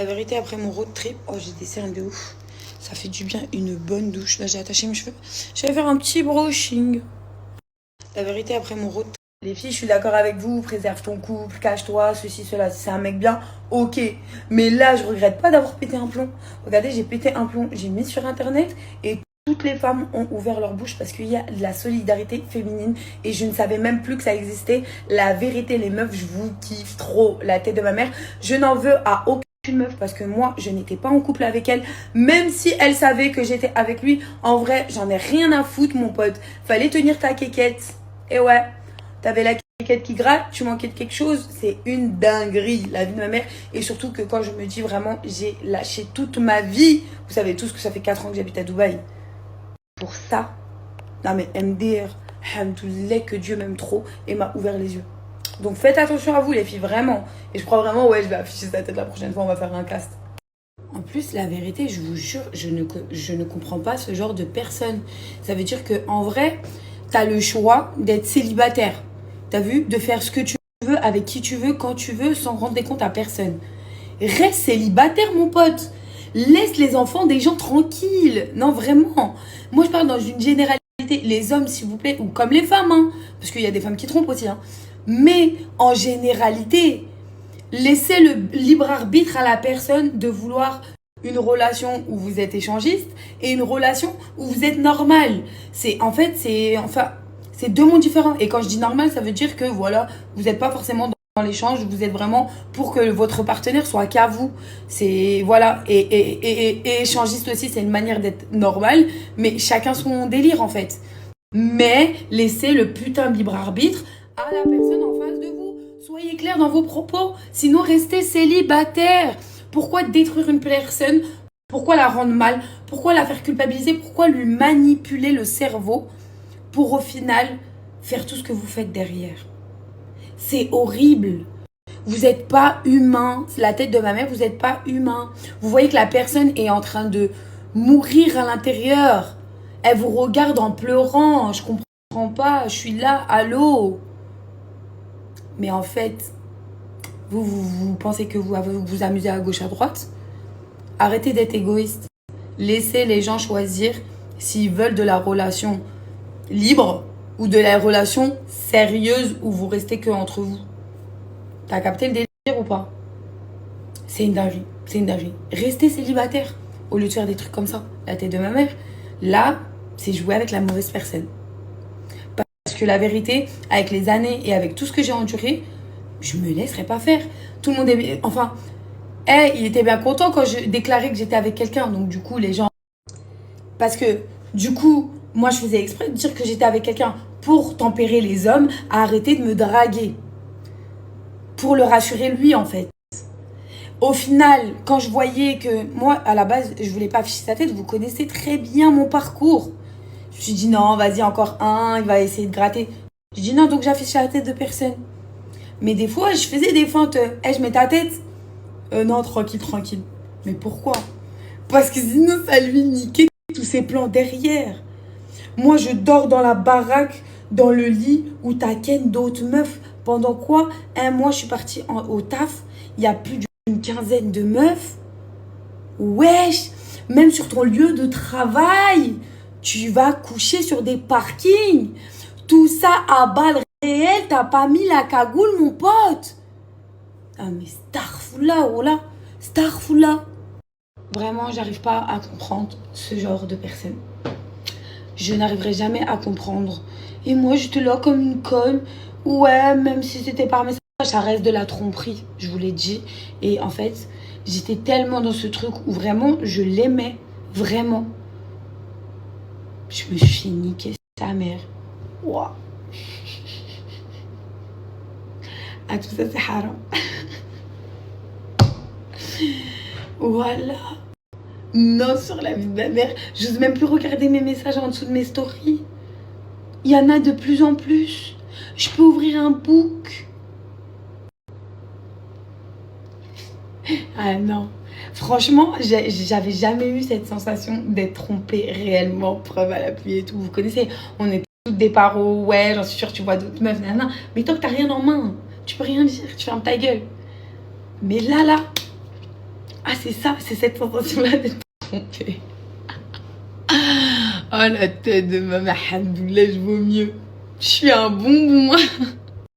La vérité, après mon road trip, oh, j'ai des cernes de ouf. Ça fait du bien, une bonne douche. Là, j'ai attaché mes cheveux. Je vais faire un petit brushing. La vérité, après mon road trip. Les filles, je suis d'accord avec vous. Préserve ton couple, cache-toi, ceci, cela. Si c'est un mec bien, ok. Mais là, je regrette pas d'avoir pété un plomb. Regardez, j'ai pété un plomb. J'ai mis sur internet et toutes les femmes ont ouvert leur bouche parce qu'il y a de la solidarité féminine et je ne savais même plus que ça existait. La vérité, les meufs, je vous kiffe trop. La tête de ma mère. Je n'en veux à aucune meuf parce que moi, je n'étais pas en couple avec elle. Même si elle savait que j'étais avec lui, en vrai, j'en ai rien à foutre, mon pote. Fallait tenir ta quéquette. Et ouais, t'avais la quéquette qui gratte, tu manquais de quelque chose. C'est une dinguerie, la vie de ma mère. Et surtout que quand je me dis vraiment, j'ai lâché toute ma vie. Vous savez tous que ça fait 4 ans que j'habite à Dubaï. Pour ça, non mais MDR, hamdoulilah, que Dieu m'aime trop et m'a ouvert les yeux. Donc faites attention à vous les filles, vraiment. Et je crois vraiment, ouais, je vais afficher sa tête la prochaine fois, on va faire un cast. En plus, la vérité, je vous jure, je ne comprends pas ce genre de personne. Ça veut dire qu'en vrai, t'as le choix d'être célibataire. T'as vu? De faire ce que tu veux, avec qui tu veux, quand tu veux, sans rendre des comptes à personne. Reste célibataire, mon pote. Laisse les enfants des gens tranquilles. Non, vraiment. Moi, je parle dans une généralité. Les hommes, s'il vous plaît, ou comme les femmes, hein, parce qu'il y a des femmes qui trompent aussi. Hein. Mais en généralité, laissez le libre arbitre à la personne de vouloir une relation où vous êtes échangiste et une relation où vous êtes normal. C'est deux mondes différents. Et quand je dis normal, ça veut dire que voilà, vous n'êtes pas forcément dans l'échange, vous êtes vraiment pour que votre partenaire soit qu'à vous. C'est voilà, et échangiste aussi, c'est une manière d'être normale, mais chacun son délire en fait. Mais laissez le putain de libre arbitre à la personne en face de vous. Soyez clair dans vos propos, sinon restez célibataire. Pourquoi détruire une personne? Pourquoi la rendre mal? Pourquoi la faire culpabiliser? Pourquoi lui manipuler le cerveau pour au final faire tout ce que vous faites derrière? C'est horrible. Vous n'êtes pas humain. C'est la tête de ma mère, vous n'êtes pas humain. Vous voyez que la personne est en train de mourir à l'intérieur. Elle vous regarde en pleurant. Je comprends pas, je suis là, allô. Mais en fait, vous pensez que vous vous amusez à gauche, à droite? Arrêtez d'être égoïste. Laissez les gens choisir s'ils veulent de la relation libre ou de la relation sérieuse où vous restez que entre vous. T'as capté le délire ou pas? C'est une dinguerie, c'est une dinguerie. Restez célibataire au lieu de faire des trucs comme ça. La tête de ma mère, là, c'est jouer avec la mauvaise personne. Parce que la vérité, avec les années et avec tout ce que j'ai enduré, je me laisserai pas faire. Tout le monde est... Enfin, il était bien content quand je déclarais que j'étais avec quelqu'un. Donc du coup, les gens... Parce que du coup, moi, je faisais exprès de dire que j'étais avec quelqu'un pour tempérer les hommes à arrêter de me draguer. Pour le rassurer lui, en fait. Au final, quand je voyais que... Moi, à la base, je voulais pas afficher sa tête. Vous connaissez très bien mon parcours. Je me suis dit, non, vas-y, encore un. Il va essayer de gratter. J'ai dit, non, donc j'affiche la tête de personne. Mais des fois, je faisais des feintes. Je mets ta tête. Non, tranquille, tranquille. Mais pourquoi? Parce que sinon, ça lui niquait tous ses plans derrière. Moi, je dors dans la baraque, dans le lit où t'as ken d'autres meufs. Pendant quoi? Un mois, je suis partie au taf. Il y a plus d'une quinzaine de meufs. Wesh! Même sur ton lieu de travail, tu vas coucher sur des parkings. Tout ça à balles réelles. T'as pas mis la cagoule, mon pote. Ah, mais starfoula, oh là. Starfoula. Vraiment, j'arrive pas à comprendre ce genre de personne. Je n'arriverai jamais à comprendre. Et moi, j'étais là comme une conne. Ouais, même si c'était par message, ça reste de la tromperie, je vous l'ai dit. Et en fait, j'étais tellement dans ce truc où vraiment, je l'aimais. Vraiment. Je me suis niqué sa mère. Ouah. Ah, tout ça, c'est haram. Voilà. Non, sur la vie de ma mère. Je n'ose même plus regarder mes messages en dessous de mes stories. Il y en a de plus en plus. Je peux ouvrir un book. Ah non. Franchement, j'avais jamais eu cette sensation d'être trompée réellement. Preuve à l'appui et tout. Vous connaissez, on est toutes des paros. Ouais, j'en suis sûre, tu vois d'autres meufs. Nanana. Mais tant que t'as rien en main, tu peux rien dire. Tu fermes ta gueule. Mais là, Ah, c'est ça, c'est cette sensation-là d'être trompée. Oh, la tête de maman, alhamdoulilah, je vaux mieux. Je suis un bonbon.